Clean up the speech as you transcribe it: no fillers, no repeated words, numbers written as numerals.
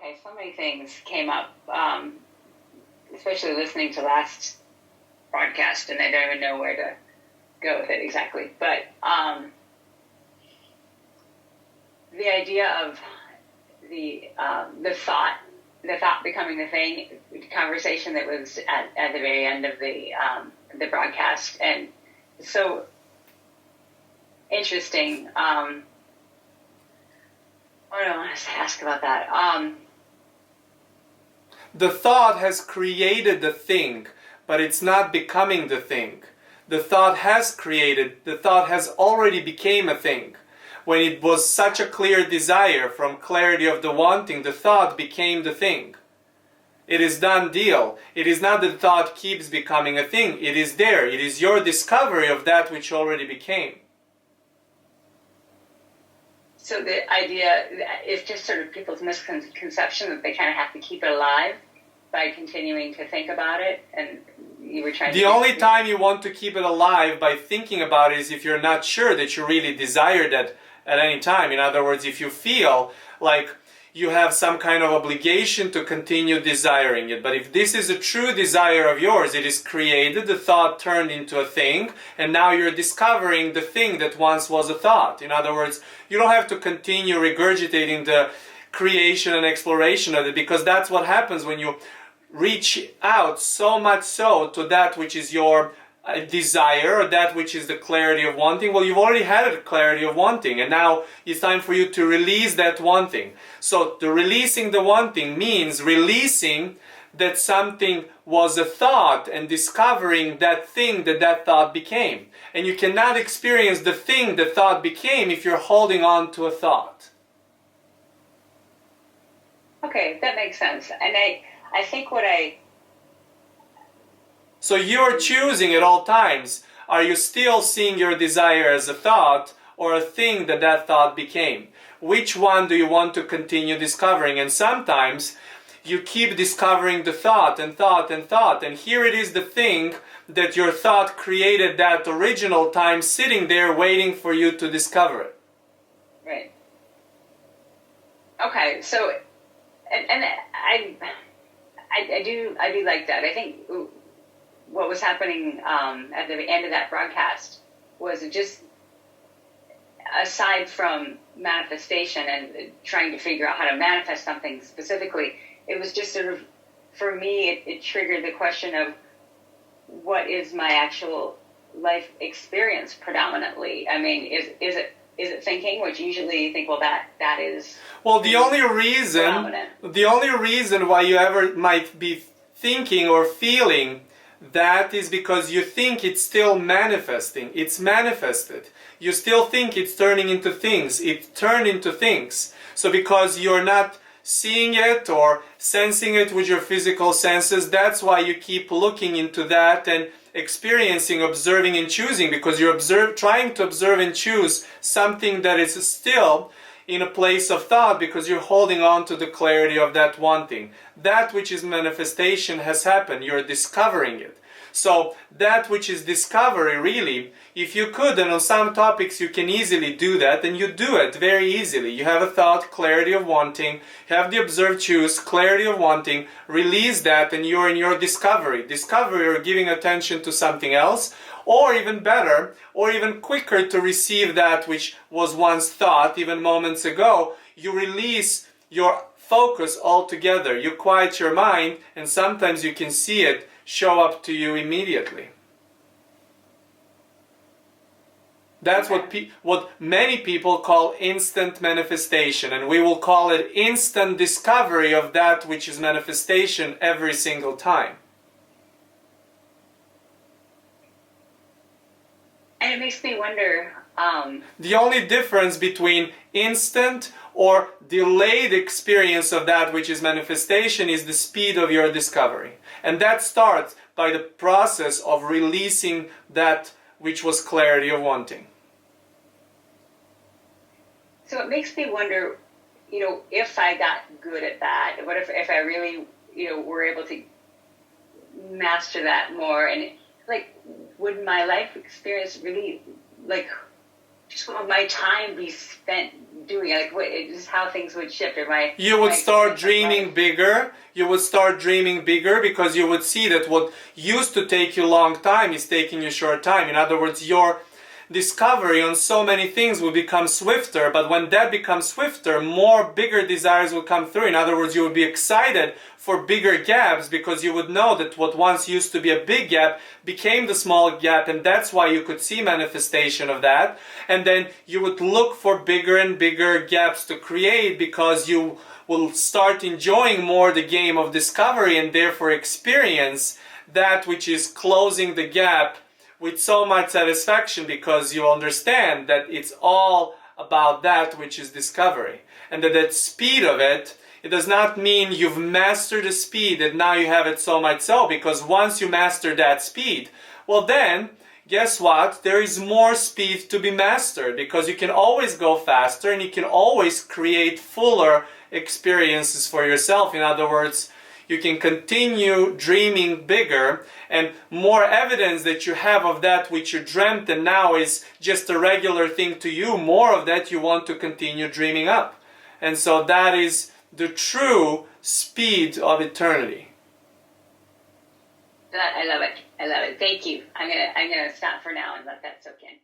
Okay, so many things came up, especially listening to last broadcast, and I don't even know where to go with it exactly. But the idea of the thought becoming the thing, conversation that was at the very end of the broadcast, and so interesting. What do I want to ask about that? The thought has created the thing, but it's not becoming the thing. The thought has already became a thing. When it was such a clear desire from clarity of the wanting, the thought became the thing. It is done deal. It is not that the thought keeps becoming a thing. It is there. It is your discovery of that which already became. So the idea is just sort of people's misconception that they kind of have to keep it alive by continuing to think about it, and you were trying. The only time you want to keep it alive by thinking about it is if you're not sure that you really desire that at any time. In other words, if you feel like you have some kind of obligation to continue desiring it. But if this is a true desire of yours, it is created, the thought turned into a thing, and now you're discovering the thing that once was a thought. In other words, you don't have to continue regurgitating the creation and exploration of it, because that's what happens when you reach out so much so to that which is your desire, or that which is the clarity of wanting. Well, you've already had a clarity of wanting, and now it's time for you to release that wanting. So the releasing the wanting means releasing that something was a thought and discovering that thing that thought became. And you cannot experience the thing that thought became if you're holding on to a thought. Okay, that makes sense. And I think So you're choosing at all times. Are you still seeing your desire as a thought or a thing that thought became? Which one do you want to continue discovering? And sometimes you keep discovering the thought and thought and thought. And here it is, the thing that your thought created that original time sitting there waiting for you to discover it. Right. Okay, so, and I do like that. I think what was happening at the end of that broadcast was just, aside from manifestation and trying to figure out how to manifest something specifically, it was just sort of, for me, it triggered the question of what is my actual life experience predominantly? I mean, is it thinking, which usually you think, well, that is. Well, the only reason why you ever might be thinking or feeling that is because you think it's still manifesting. It's manifested. You still think it's turning into things. It turned into things. So because you're not seeing it or sensing it with your physical senses, that's why you keep looking into that and experiencing, observing and choosing, because you're trying to observe and choose something that is still in a place of thought, because you're holding on to the clarity of that wanting. That which is manifestation has happened. You're discovering it. So that which is discovery, really, if you could, and on some topics you can easily do that, and you do it very easily. You have a thought, clarity of wanting, have the observe, choose, clarity of wanting, release that, and you're in your discovery. Discovery, or giving attention to something else, or even better, or even quicker to receive that which was once thought, even moments ago. You release your focus altogether. You quiet your mind, and sometimes you can see it show up to you immediately. That's what many people call instant manifestation, and we will call it instant discovery of that which is manifestation every single time. And it makes me wonder. The only difference between instant or delayed experience of that which is manifestation is the speed of your discovery. And that starts by the process of releasing that which was clarity of wanting. So it makes me wonder, if I got good at that, what if I really, were able to master that more, and would my life experience really, just what my time be spent doing? Like, what is how things would shift? Or my You would my start experience of dreaming life? bigger. You would start dreaming bigger because you would see that what used to take you long time is taking you short time. In other words, your discovery on so many things will become swifter, but when that becomes swifter, more bigger desires will come through. In other words, you would be excited for bigger gaps because you would know that what once used to be a big gap became the small gap, and that's why you could see manifestation of that. And then you would look for bigger and bigger gaps to create because you will start enjoying more the game of discovery and therefore experience that which is closing the gap with so much satisfaction because you understand that it's all about that which is discovery. And that speed of it, it does not mean you've mastered the speed that now you have it so much so, because once you master that speed, well then, guess what? There is more speed to be mastered because you can always go faster and you can always create fuller experiences for yourself. In other words, you can continue dreaming bigger, and more evidence that you have of that which you dreamt and now is just a regular thing to you, more of that you want to continue dreaming up. And so that is the true speed of eternity. I love it. I love it. Thank you. I'm gonna stop for now and let that soak in.